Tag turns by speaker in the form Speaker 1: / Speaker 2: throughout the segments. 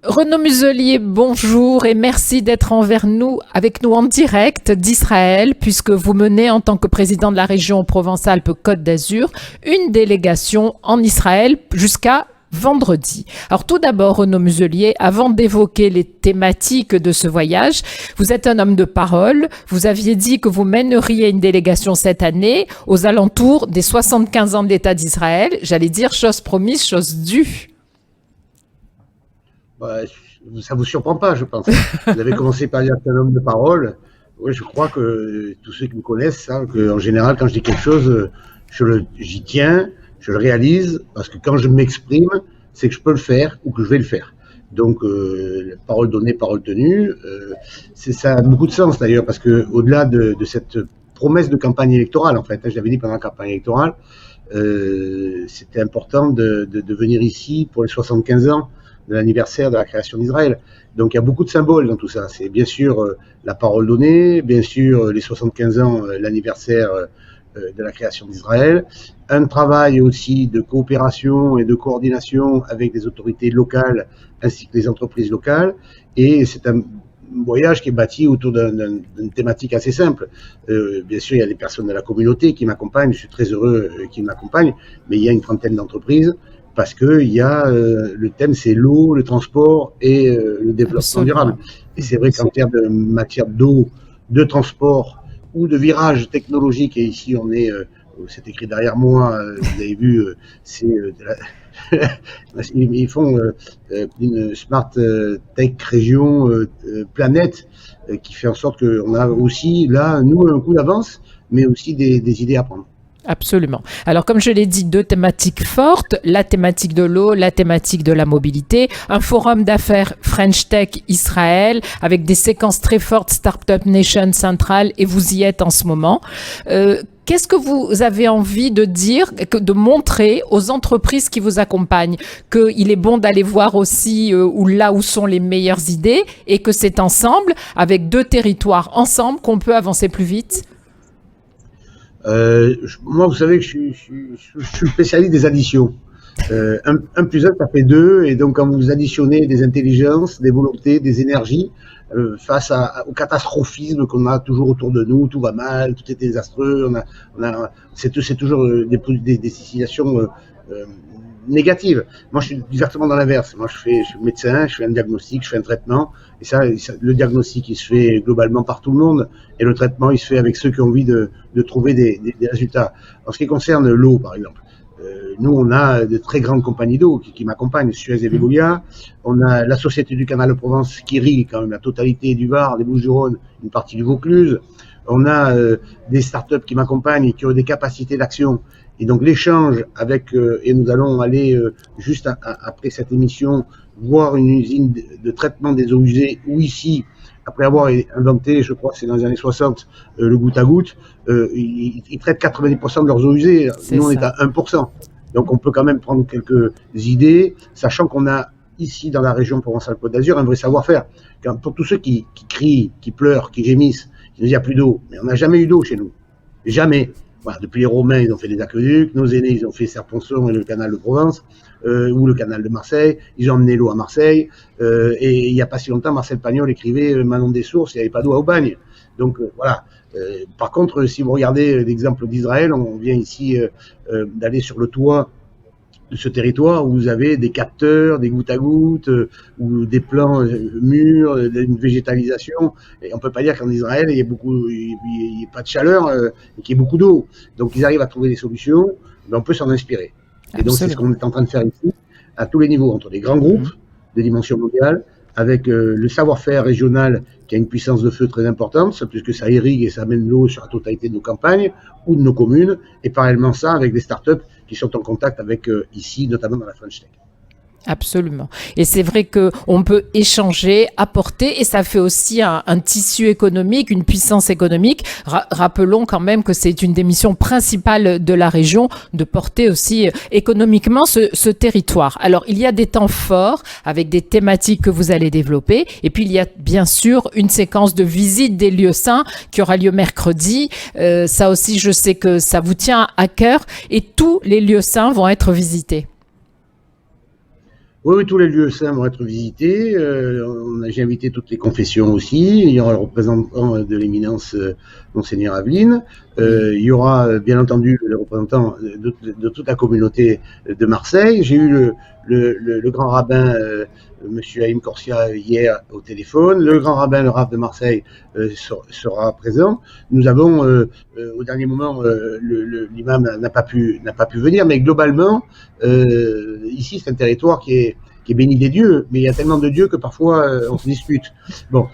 Speaker 1: Renaud Muselier, bonjour et merci d'être avec nous en direct d'Israël, puisque vous menez en tant que président de la région Provence-Alpes-Côte d'Azur une délégation en Israël jusqu'à vendredi. Alors tout d'abord, Renaud Muselier, avant d'évoquer les thématiques de ce voyage, vous êtes un homme de parole. Vous aviez dit que vous mèneriez une délégation cette année aux alentours des 75 ans de l'État d'Israël. J'allais dire chose promise, chose due.
Speaker 2: Bah, ça vous surprend pas, je pense. Vous avez commencé par dire que c'est un homme de parole. Oui, je crois que tous ceux qui me connaissent savent qu'en général, quand je dis quelque chose, j'y tiens, je le réalise, parce que quand je m'exprime, c'est que je peux le faire ou que je vais le faire. Donc, parole donnée, parole tenue, ça a beaucoup de sens d'ailleurs, parce que au-delà de cette promesse de campagne électorale, en fait, je l'avais dit pendant la campagne électorale, c'était important de venir ici pour les 75 ans de l'anniversaire de la création d'Israël. Donc il y a beaucoup de symboles dans tout ça. C'est bien sûr la parole donnée, bien sûr les 75 ans, l'anniversaire de la création d'Israël, un travail aussi de coopération et de coordination avec les autorités locales ainsi que les entreprises locales. Et c'est un voyage qui est bâti autour d'une thématique assez simple. Bien sûr, il y a des personnes de la communauté qui m'accompagnent, je suis très heureux qu'ils m'accompagnent, mais il y a une trentaine d'entreprises parce que il y a le thème, c'est l'eau, le transport et le développement
Speaker 1: Absolument.
Speaker 2: durable. Et c'est vrai qu'en termes de matière d'eau, de transport ou de virage technologique, et ici on est, c'est écrit derrière moi, vous avez vu, c'est ils font une smart tech région planète qui fait en sorte qu'on a aussi là, nous, un coup d'avance, mais aussi des idées à prendre.
Speaker 1: Absolument. Alors, comme je l'ai dit, deux thématiques fortes, la thématique de l'eau, la thématique de la mobilité, un forum d'affaires French Tech Israël avec des séquences très fortes Startup Nation Central, et vous y êtes en ce moment. Qu'est-ce que vous avez envie de dire, de montrer aux entreprises qui vous accompagnent? Qu'il est bon d'aller voir aussi là où sont les meilleures idées et que c'est ensemble, avec deux territoires ensemble, qu'on peut avancer plus vite?
Speaker 2: Moi, vous savez que je suis le spécialiste des additions. Un plus un, ça fait deux, et donc quand vous additionnez des intelligences, des volontés, des énergies, face au catastrophisme qu'on a toujours autour de nous, tout va mal, tout est désastreux, c'est toujours des situations négatives. Moi, je suis exactement dans l'inverse. Moi, je suis médecin, je fais un diagnostic, je fais un traitement, et le diagnostic, il se fait globalement par tout le monde, et le traitement, il se fait avec ceux qui ont envie de trouver des résultats. En ce qui concerne l'eau, par exemple, nous, on a de très grandes compagnies d'eau qui m'accompagnent, Suez et Veolia. On a la Société du Canal de Provence qui irrigue quand même la totalité du Var, des Bouches-du-Rhône, une partie du Vaucluse. On a des startups qui m'accompagnent et qui ont des capacités d'action. Et donc l'échange avec, et nous allons aller juste après cette émission, voir une usine de traitement des eaux usées, ou ici, après avoir inventé, je crois que c'est dans les années 60, le goutte à goutte, ils traitent 90% de leurs eaux usées. Nous, on est à 1%. Donc on peut quand même prendre quelques idées, sachant qu'on a ici dans la région Provence-Alpes-Côte d'Azur un vrai savoir-faire. Pour tous ceux qui crient, qui pleurent, qui gémissent, qui nous disent il n'y a plus d'eau, mais on n'a jamais eu d'eau chez nous. Jamais. Voilà, depuis les Romains, ils ont fait des aqueducs, nos aînés, ils ont fait Serponçon et le canal de Provence, ou le canal de Marseille, ils ont emmené l'eau à Marseille, et il n'y a pas si longtemps, Marcel Pagnol écrivait Manon des sources, il n'y avait pas d'eau à Aubagne. Donc voilà. Par contre, si vous regardez l'exemple d'Israël, on vient ici d'aller sur le toit de ce territoire où vous avez des capteurs, des gouttes à gouttes, ou des plants mûrs, une végétalisation. Et on peut pas dire qu'en Israël, il y a pas de chaleur et qu'il y ait beaucoup d'eau. Donc ils arrivent à trouver des solutions, mais on peut s'en inspirer. Et donc c'est ce qu'on est en train de faire ici, à tous les niveaux, entre des grands groupes de dimension mondiale, avec le savoir-faire régional qui a une puissance de feu très importante, puisque ça irrigue et ça amène l'eau sur la totalité de nos campagnes ou de nos communes, et parallèlement ça avec des startups qui sont en contact avec ici, notamment dans la French Tech.
Speaker 1: Absolument. Et c'est vrai qu'on peut échanger, apporter, et ça fait aussi un tissu économique, une puissance économique. Rappelons quand même que c'est une des missions principales de la région, de porter aussi économiquement ce territoire. Alors, il y a des temps forts avec des thématiques que vous allez développer, et puis il y a bien sûr une séquence de visite des lieux saints qui aura lieu mercredi. Ça aussi, je sais que ça vous tient à cœur, et tous les lieux saints vont être visités.
Speaker 2: Oui, oui, tous les lieux saints vont être visités. J'ai invité toutes les confessions aussi. Il y aura le représentant de l'éminence Monseigneur Aveline. Il y aura bien entendu les représentants de toute la communauté de Marseille. J'ai eu le grand rabbin Monsieur Haïm Corsia hier au téléphone. Le grand rabbin, le Rav de Marseille, sera présent. Nous avons au dernier moment l'imam n'a pas pu venir, mais globalement ici c'est un territoire qui est béni des dieux, mais il y a tellement de dieux que parfois on se dispute. Bon,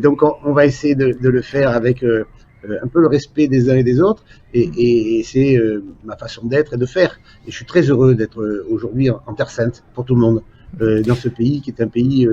Speaker 2: donc on va essayer de le faire avec un peu le respect des uns et des autres, et c'est ma façon d'être et de faire. Et je suis très heureux d'être aujourd'hui en Terre Sainte pour tout le monde, dans ce pays qui est un pays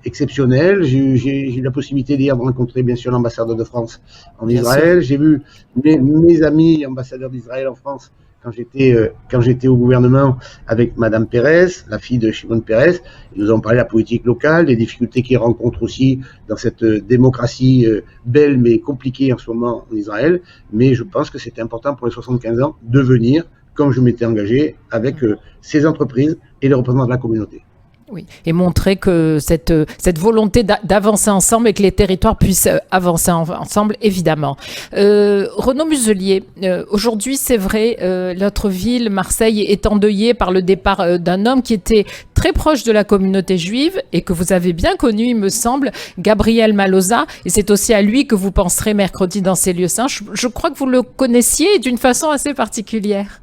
Speaker 2: exceptionnel. J'ai eu la possibilité d'hier de rencontrer bien sûr l'ambassadeur de France en Israël. J'ai vu mes amis ambassadeurs d'Israël en France quand j'étais au gouvernement avec Madame Pérez, la fille de Shimon Pérez. Nous avons parlé de la politique locale, des difficultés qu'ils rencontrent aussi dans cette démocratie belle mais compliquée en ce moment en Israël. Mais je pense que c'était important pour les 75 ans de venir, comme je m'étais engagé, avec ces entreprises et les représentants de la communauté.
Speaker 1: Oui, et montrer que cette volonté d'avancer ensemble et que les territoires puissent avancer ensemble, évidemment. Renaud Muselier, aujourd'hui, c'est vrai, notre ville, Marseille, est endeuillée par le départ d'un homme qui était très proche de la communauté juive et que vous avez bien connu, il me semble, Gabriel Maloza. Et c'est aussi à lui que vous penserez mercredi dans ces lieux saints. Je crois que vous le connaissiez d'une façon assez particulière.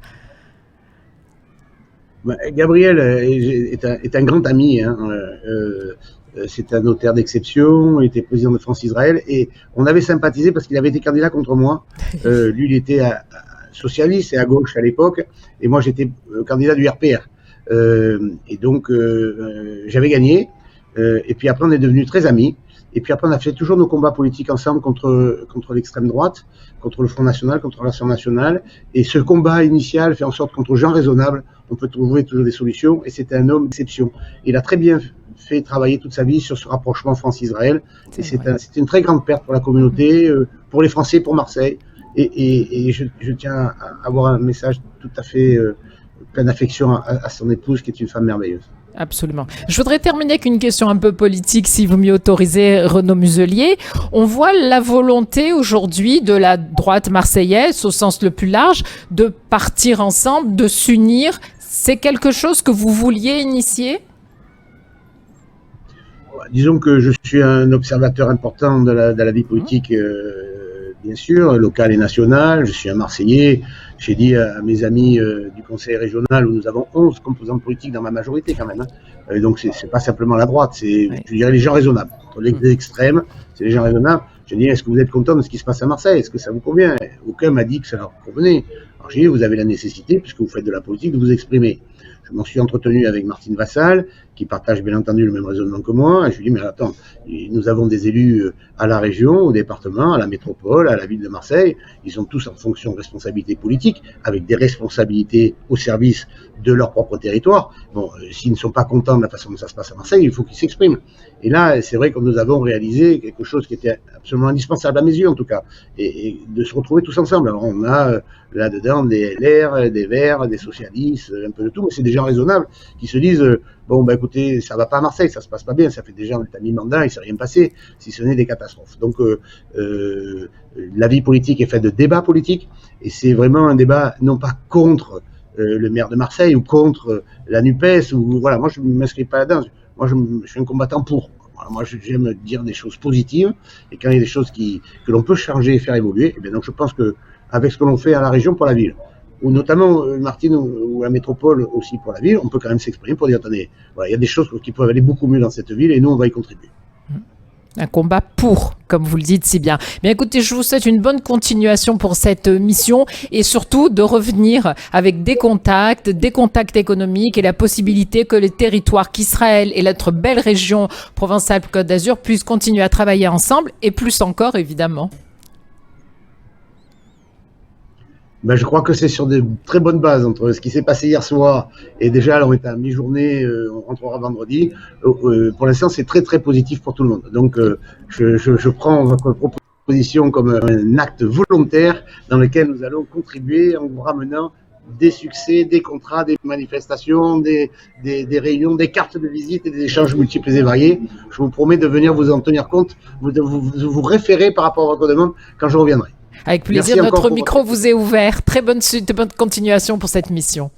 Speaker 2: Gabriel est un grand ami. Hein. C'est un notaire d'exception. Il était président de France-Israël et on avait sympathisé parce qu'il avait été candidat contre moi. Lui, il était socialiste et à gauche à l'époque, et moi, j'étais candidat du RPR. Et donc, j'avais gagné. Et puis après, on est devenus très amis. Et puis après, on a fait toujours nos combats politiques ensemble contre l'extrême droite, contre le Front National, contre la Rassemblement National. Et ce combat initial fait en sorte qu'entre gens raisonnables, on peut trouver toujours des solutions. Et c'était un homme d'exception. Il a très bien fait travailler toute sa vie sur ce rapprochement France-Israël. Et c'était une très grande perte pour la communauté, pour les Français, pour Marseille. Et je tiens à avoir un message tout à fait plein d'affection à son épouse, qui est une femme merveilleuse.
Speaker 1: Absolument. Je voudrais terminer avec une question un peu politique, si vous m'y autorisez, Renaud Muselier. On voit la volonté aujourd'hui de la droite marseillaise, au sens le plus large, de partir ensemble, de s'unir. C'est quelque chose que vous vouliez initier ?
Speaker 2: Disons que je suis un observateur important de la vie politique, bien sûr, locale et nationale. Je suis un Marseillais. J'ai dit à mes amis du conseil régional, où nous avons 11 composantes politiques dans ma majorité quand même. Hein. Donc c'est pas simplement la droite, c'est, je dirais, les gens raisonnables. Entre les extrêmes, c'est les gens raisonnables. Je dis, est-ce que vous êtes content de ce qui se passe à Marseille? Est-ce que ça vous convient? Aucun m'a dit que ça leur convenait. Alors j'ai dit, vous avez la nécessité, puisque vous faites de la politique, de vous exprimer. Je m'en suis entretenu avec Martine Vassal, qui partage bien entendu le même raisonnement que moi. Et je lui ai dit, mais attends, nous avons des élus à la région, au département, à la métropole, à la ville de Marseille. Ils sont tous en fonction de responsabilités politiques, avec des responsabilités au service de leur propre territoire. Bon, s'ils ne sont pas contents de la façon dont ça se passe à Marseille, il faut qu'ils s'expriment. Et là, c'est vrai que nous avons réalisé quelque chose qui était absolument indispensable à mes yeux, en tout cas, et de se retrouver tous ensemble. Alors, on a là-dedans des LR, des Verts, des socialistes, un peu de tout, mais c'est des gens raisonnables qui se disent bon, bah écoutez, ça va pas à Marseille, ça se passe pas bien, ça fait déjà un mi-mandat, il s'est rien passé, si ce n'est des catastrophes. Donc, la vie politique est faite de débats politiques, et c'est vraiment un débat non pas contre le maire de Marseille ou contre la NUPES, ou voilà, moi je ne m'inscris pas là-dedans, moi je suis un combattant pour. Voilà, moi j'aime dire des choses positives, et quand il y a des choses que l'on peut changer et faire évoluer, et bien donc je pense que avec ce que l'on fait à la région pour la ville, ou notamment Martine ou la métropole aussi pour la ville, on peut quand même s'exprimer pour dire attendez, voilà, il y a des choses qui peuvent aller beaucoup mieux dans cette ville et nous on va y contribuer.
Speaker 1: Un combat pour, comme vous le dites si bien. Bien écoutez, je vous souhaite une bonne continuation pour cette mission et surtout de revenir avec des contacts économiques et la possibilité que les territoires qu'Israël et notre belle région Provence-Alpes-Côte d'Azur puissent continuer à travailler ensemble et plus encore évidemment.
Speaker 2: Ben, je crois que c'est sur de très bonnes bases entre ce qui s'est passé hier soir et déjà là on est à mi-journée, on rentrera vendredi. Pour l'instant c'est très très positif pour tout le monde. Donc je prends votre proposition comme un acte volontaire dans lequel nous allons contribuer en vous ramenant des succès, des contrats, des manifestations, des réunions, des cartes de visite et des échanges multiples et variés. Je vous promets de venir vous en tenir compte, de vous référer par rapport à votre demande quand je reviendrai.
Speaker 1: Avec plaisir, notre micro vous est ouvert. Très bonne continuation pour cette mission.